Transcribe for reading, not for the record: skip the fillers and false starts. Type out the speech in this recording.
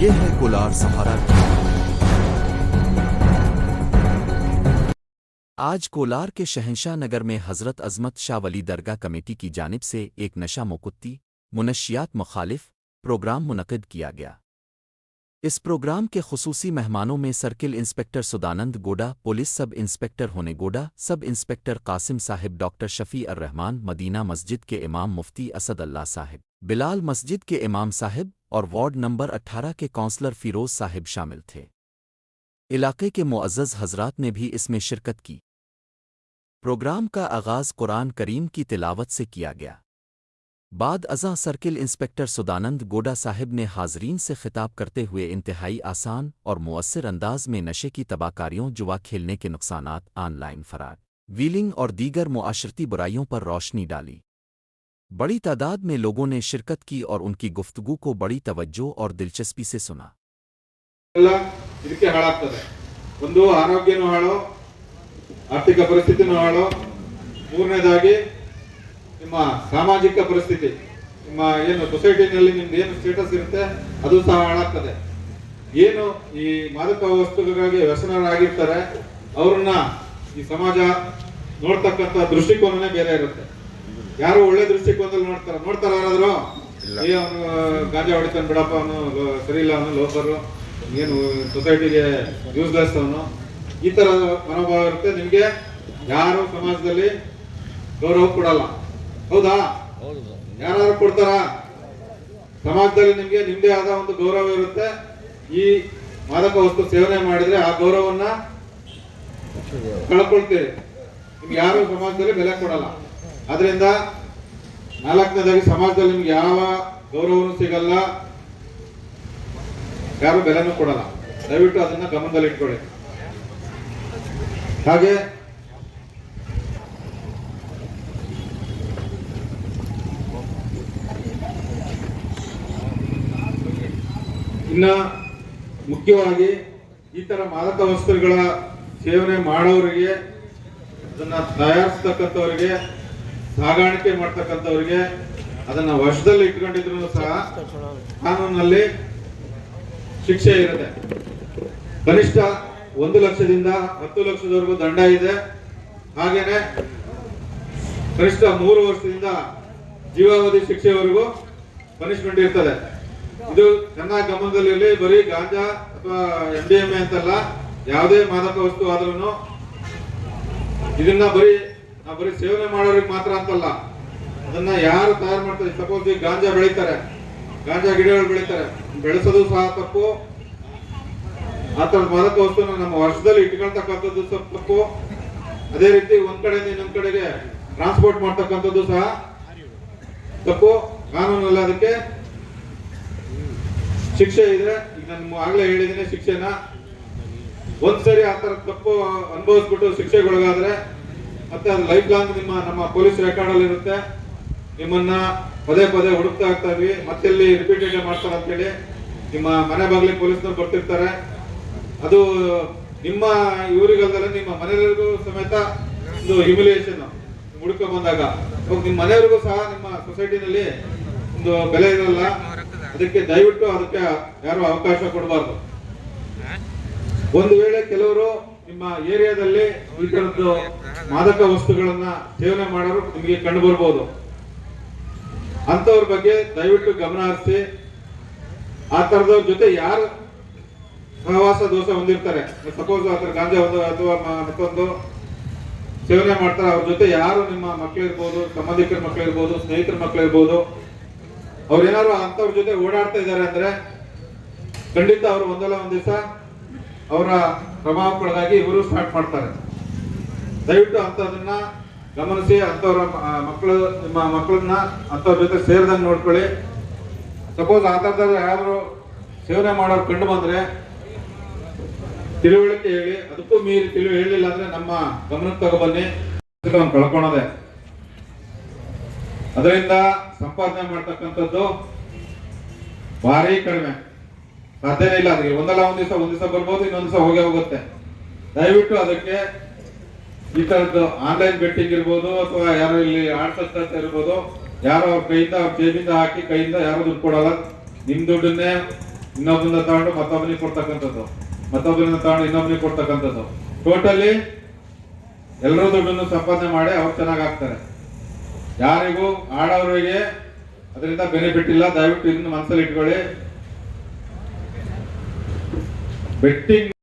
ये है कोलार सहारा की। आज कोलार के शहंशाह नगर में हज़रत अज़मत शाह वली दरगाह कमेटी की जानिब से एक नशा मुक्ति मुनशियात मुखालिफ प्रोग्राम मुनक़िद किया गया। इस प्रोग्राम के खुसूसी मेहमानों में सर्किल इंस्पेक्टर सुदानंद गोडा, police sub inspector Honne Gowda, sub inspector Kasim Sahib, doctor Shafi ur Rahman, Madina Masjid के इमाम मुफ्ती असद अल्लाह साहिब, बिलाल मस्जिद के इमाम साहिब और वार्ड नंबर 18 के काउंसलर फ़िरोज़ साहिब शामिल थे। इलाके के मुअज़्ज़ज़ हज़रात ने भी इसमें शिरकत की। प्रोग्राम का आगाज़ कुरान करीम की तिलावत से किया गया। बाद अज़ां सर्किल इंस्पेक्टर सुदानंद गोडा साहिब ने हाज़रीन से खिताब करते हुए इंतहाई आसान और मुअस्सिर अंदाज में नशे की तबाहकारियों, जुआ खेलने के नुकसानात, ऑनलाइन फ़राड, व्हीलिंग और दीगर मुआशरती बुराइयों पर रोशनी डाली। बड़ी तादाद में लोगों ने शिरकत की और उनकी गुफ्तगू को बड़ी तवज्जो और दिलचस्पी से सुना। ಇದಕ್ಕೆ ಹಾಳಾಗ್ತದೆ। ಒಂದು ಆರೋಗ್ಯನೂ ಹಾಳು, ಆರ್ಥಿಕ ಪರಿಸ್ಥಿತಿನೂ ಹಾಳು, ಮೂರನೇದಾಗಿ ನಿಮ್ಮ ಸಾಮಾಜಿಕ ಪರಿಸ್ಥಿತಿ, ನಿಮ್ಮ ಏನು ಸೊಸೈಟಿನಲ್ಲಿ ನಿಮ್ದು ಏನು ಸ್ಟೇಟಸ್ ಇರುತ್ತೆ ಅದು ಸಹ ಹಾಳಾಗ್ತದೆ। ಏನು ಈ ಮಾದಕ ವಸ್ತುಗಳಿಗಾಗಿ ವ್ಯಸನರಾಗಿರ್ತಾರೆ ಅವ್ರನ್ನ ಈ ಸಮಾಜ ನೋಡ್ತಕ್ಕಂಥ ದೃಷ್ಟಿಕೋನನೇ ಬೇರೆ ಇರುತ್ತೆ। ಯಾರು ಒಳ್ಳೆ ದೃಷ್ಟಿಕೋನದಲ್ಲಿ ನೋಡ್ತಾರ ಯಾರಾದ್ರು ಅವನು ಗಾಂಜಾ ಹೊಡಿತಾನೆ ಬಿಡಪ್ಪ, ಅವನು ಸರಿ ಇಲ್ಲ, ಅವನು ಲೋಕರು, ಏನು ಸೊಸೈಟಿಗೆ ಯೂಸ್ಲೆಸ್ ಅವನು, ಈ ತರ ಮನೋಭಾವ ಇರುತ್ತೆ। ನಿಮ್ಗೆ ಯಾರು ಸಮಾಜದಲ್ಲಿ ಗೌರವ ಕೊಡಲ್ಲ, ಹೌದಾ? ಯಾರು ಕೊಡ್ತಾರ? ಸಮಾಜದಲ್ಲಿ ನಿಮ್ಗೆ ನಿಮ್ದೇ ಆದ ಒಂದು ಗೌರವ ಇರುತ್ತೆ। ಈ ಮಾದಕ ವಸ್ತು ಸೇವನೆ ಮಾಡಿದ್ರೆ ಆ ಗೌರವನ್ನ ಕಳ್ಕೊಳ್ತೀರಿ, ನಿಮ್ಗೆ ಯಾರು ಸಮಾಜದಲ್ಲಿ ಬೆಲೆ ಕೊಡಲ್ಲ। ಆದ್ರಿಂದ ನಾಲ್ಕನೇದಾಗಿ ಸಮಾಜದಲ್ಲಿ ನಿಮ್ಗೆ ಯಾವ ಗೌರವನೂ ಸಿಗಲ್ಲ, ಯಾರು ಬೆಲೆನೂ ಕೊಡಲ್ಲ। ದಯವಿಟ್ಟು ಅದನ್ನ ಗಮನದಲ್ಲಿ ಇಟ್ಕೊಳ್ಳಿ। ಹಾಗೆ ಇನ್ನ ಮುಖ್ಯವಾಗಿ ಈ ತರ ಮಾದಕ ವಸ್ತುಗಳ ಸೇವನೆ ಮಾಡೋರಿಗೆ, ಅದನ್ನ ತಯಾರಿಸ್ತಕ್ಕಂಥವ್ರಿಗೆ, ಸಾಗಾಣಿಕೆ ಮಾಡ್ತಕ್ಕಂಥವ್ರಿಗೆ, ಅದನ್ನ ವಶದಲ್ಲಿ ಇಟ್ಕೊಂಡಿದ್ರು ಸಹ ಕಾನೂನಲ್ಲಿ ಶಿಕ್ಷೆ ಇರುತ್ತೆ। ಕನಿಷ್ಠ 1 ಲಕ್ಷದಿಂದ 10 ಲಕ್ಷದವರೆಗೂ ದಂಡ ಇದೆ। ಹಾಗೇನೆ ಕನಿಷ್ಠ 3 ವರ್ಷದಿಂದ ಜೀವಾವಧಿ ಶಿಕ್ಷೆವರೆಗೂ ಪನಿಷ್ಮೆಂಟ್ ಇರ್ತದೆ। ಇದು ಚೆನ್ನಾಗಿ ಗಮನದಲ್ಲಿ, ಬರೀ ಗಾಂಜಾ ಅಥವಾ MDMA ಅಂತಲ್ಲ, ಯಾವುದೇ ಮಾದಕ ವಸ್ತು ಆದ್ರೂ ಇದನ್ನ ಬರೀ ಸೇವನೆ ಮಾಡೋರಿಗೆ ಮಾತ್ರ ಅಂತಲ್ಲ, ಅದನ್ನ ಯಾರು ತಯಾರು ಮಾಡ್ತಾರೆ, ಸಪೋಸ್ ಈ ಗಾಂಜಾ ಬೆಳೀತಾರೆ, ಗಾಂಜಾ ಗಿಡಗಳು ಬೆಳೀತಾರೆ, ಬೆಳೆಸೋದು ಸಹ ತಪ್ಪು। ಆ ತರದ ಮಾದಕ ವಸ್ತುನ ನಮ್ಮ ವರ್ಷದಲ್ಲಿ ಇಟ್ಕೊಳ್ತಕ್ಕಂಥದ್ದು ತಪ್ಪು। ಅದೇ ರೀತಿ ಒಂದ್ ಕಡೆಯಿಂದ ಇನ್ನೊಂದ್ ಕಡೆಗೆ ಟ್ರಾನ್ಸ್ಪೋರ್ಟ್ ಮಾಡ್ತಕ್ಕಂಥದ್ದು ಸಹ ತಪ್ಪು। ಕಾನೂನಲ್ಲಿ ಅದಕ್ಕೆ ಶಿಕ್ಷೆ ಇದೆ। ಈಗ ನಾನು ಆಗ್ಲೇ ಹೇಳಿದ್ದೀನಿ, ಶಿಕ್ಷೆನ ಒಂದ್ಸರಿ ಆ ತರ ತಪ್ಪು ಅನುಭವಿಸ್ಬಿಟ್ಟು ಶಿಕ್ಷೆಗೊಳಗಾದ್ರೆ ಮತ್ತೆ ಅದು ಲೈಫ್ ಲಾಂಗ್ ನಮ್ಮ ಪೊಲೀಸ್ ರೆಕಾರ್ಡ್ ಅಲ್ಲಿ ಇರುತ್ತೆ। ನಿಮ್ಮನ್ನ ಪದೇ ಪದೇ ಹುಡುಕ್ತಾ ಇರ್ತೀವಿ, ಮತ್ತೆ ಇಲ್ಲಿ ರಿಪೀಟೆಡ್ ಮಾಡ್ತಾರೆ ಅಂತ ಹೇಳಿ ನಿಮ್ಮ ಮನೆ ಬಾಗಿಲಿಗೆ ಪೊಲೀಸ್ನವ್ರು ಬರ್ತಿರ್ತಾರೆ। ಅದು ನಿಮ್ಮ ಇವರಿಗಲ್ದಲ್ಲ, ನಿಮ್ಮ ಮನೆಯವರಿಗೂ ಸಮೇತ ಒಂದು ಹ್ಯುಮಿಲಿಯೇಷನ್ ಹುಡುಕ ಬಂದಾಗ ನಿಮ್ಮ ಮನೆಯವರಿಗೂ ಸಹ ನಿಮ್ಮ ಸೊಸೈಟಿನಲ್ಲಿ ಒಂದು ಬೆಲೆ ಇರಲ್ಲ। ಅದಕ್ಕೆ ದಯವಿಟ್ಟು ಅದಕ್ಕೆ ಯಾರು ಅವಕಾಶ ಕೊಡಬಾರ್ದು। ಒಂದು ವೇಳೆ ಕೆಲವರು ನಿಮ್ಮ ಏರಿಯಾದಲ್ಲಿ ಈ ತರದ್ದು ಮಾದಕ ವಸ್ತುಗಳನ್ನ ಸೇವನೆ ಮಾಡೋರು ನಿಮಗೆ ಕಂಡು ಬರ್ಬೋದು, ಅಂತವ್ರ ಬಗ್ಗೆ ದಯವಿಟ್ಟು ಗಮನ ಹರಿಸಿ। ಆ ತರದವ್ರ ಜೊತೆ ಯಾರು ಸಹವಾಸ ದೋಷ ಹೊಂದಿರ್ತಾರೆ, ಸಪೋಸ್ ಆ ತರ ಗಾಂಜಾ ಅಥವಾ ಮತ್ತೊಂದು ಸೇವನೆ ಮಾಡ್ತಾರೆ, ಅವ್ರ ಜೊತೆ ಯಾರು ನಿಮ್ಮ ಮಕ್ಕಳಿರ್ಬೋದು, ಸಂಬಂಧಿಕರ ಮಕ್ಕಳಿರ್ಬೋದು, ಸ್ನೇಹಿತರ ಮಕ್ಕಳಿರ್ಬೋದು, ಅವ್ರೇನಾದ್ರು ಅಂತವ್ರ ಜೊತೆ ಓಡಾಡ್ತಾ ಇದ್ದಾರೆ ಅಂದ್ರೆ ಖಂಡಿತ ಅವರು ಒಂದಲ್ಲ ಒಂದ್ ದಿವಸ ಅವರ ಪ್ರಭಾವಕ್ಕೊಳಗಾಗಿ ಇವರು ಸ್ಟಾರ್ಟ್ ಮಾಡ್ತಾರೆ। ದಯವಿಟ್ಟು ಅಂತದನ್ನ ಗಮನಿಸಿ, ಅಂತವ್ರ ಮಕ್ಕಳು, ನಿಮ್ಮ ಮಕ್ಕಳನ್ನ ಅಂತವ್ರ ಜೊತೆ ಸೇರಿದಂಗೆ ನೋಡ್ಕೊಳ್ಳಿ। ಸಪೋಸ್ ಆ ಥರದ ಯಾರು ಸೇವನೆ ಮಾಡೋರು ಕಂಡು ಬಂದ್ರೆ ತಿಳುವಳಿಕೆ ಹೇಳಿ, ಅದಕ್ಕೂ ಮೀರಿ ಹೇಳಿಲ್ಲ ಅಂದ್ರೆ ನಮ್ಮ ಗಮನಕ್ಕೆ ತಗೊಬನ್ನಿ, ಕಳ್ಕೊಳೋದೆ। ಅದರಿಂದ ಸಂಪಾದನೆ ಮಾಡ್ತಕ್ಕಂಥದ್ದು ಭಾರಿ ಕಡಿಮೆ, ಸಾಧ್ಯನೇ ಇಲ್ಲ। ಅದಕ್ಕೆ ಒಂದಲ್ಲ ಒಂದ್ ದಿವಸ ಬರ್ಬೋದು, ಇನ್ನೊಂದ್ ದಿವಸ ಹೋಗುತ್ತೆ। ದಯವಿಟ್ಟು ಅದಕ್ಕೆ ಈ ತರದ್ದು ಆನ್ಲೈನ್ ಬೆಟ್ಟಿಂಗ್ ಇರ್ಬೋದು, ಅಥವಾ ಯಾರು ಇಲ್ಲಿ ಆಡ್ಸಕ್ ಇರ್ಬೋದು, ಯಾರು ಅವ್ರ ಕೈಯಿಂದ, ಅವ್ರ ಜೇಬಿಂದ ಹಾಕಿ ಕೈಯಿಂದ ಯಾರು ದುಡ್ಡು ಕೊಡಲ್ಲ, ನಿಮ್ ದುಡ್ಡನ್ನೇ ಇನ್ನೊಬ್ಬರಿಂದ ತಗೊಂಡು ಮತ್ತೊಬ್ಬನಿಗೆ ಕೊಡ್ತಕ್ಕಂಥದ್ದು, ಮತ್ತೊಬ್ಬರಿಂದ ತಗೊಂಡು ಇನ್ನೊಬ್ಬನಿಗೆ ಕೊಡ್ತಕ್ಕಂಥದ್ದು. ಟೋಟಲಿ ಎಲ್ಲರೂ ದುಡ್ಡನ್ನು ಸಂಪಾದನೆ ಮಾಡಿ ಅವ್ರು ಚೆನ್ನಾಗಿ ಆಗ್ತಾರೆ. ಯಾರಿಗೂ ಆಡೋರಿಗೆ ಅದರಿಂದ ಬೆನಿಫಿಟ್ ಇಲ್ಲ. ದಯವಿಟ್ಟು ಇದನ್ನು ಮನಸ್ಸಲ್ಲಿ ಇಟ್ಕೊಳ್ಳಿ. ಬೆಟ್ಟಿಂಗ್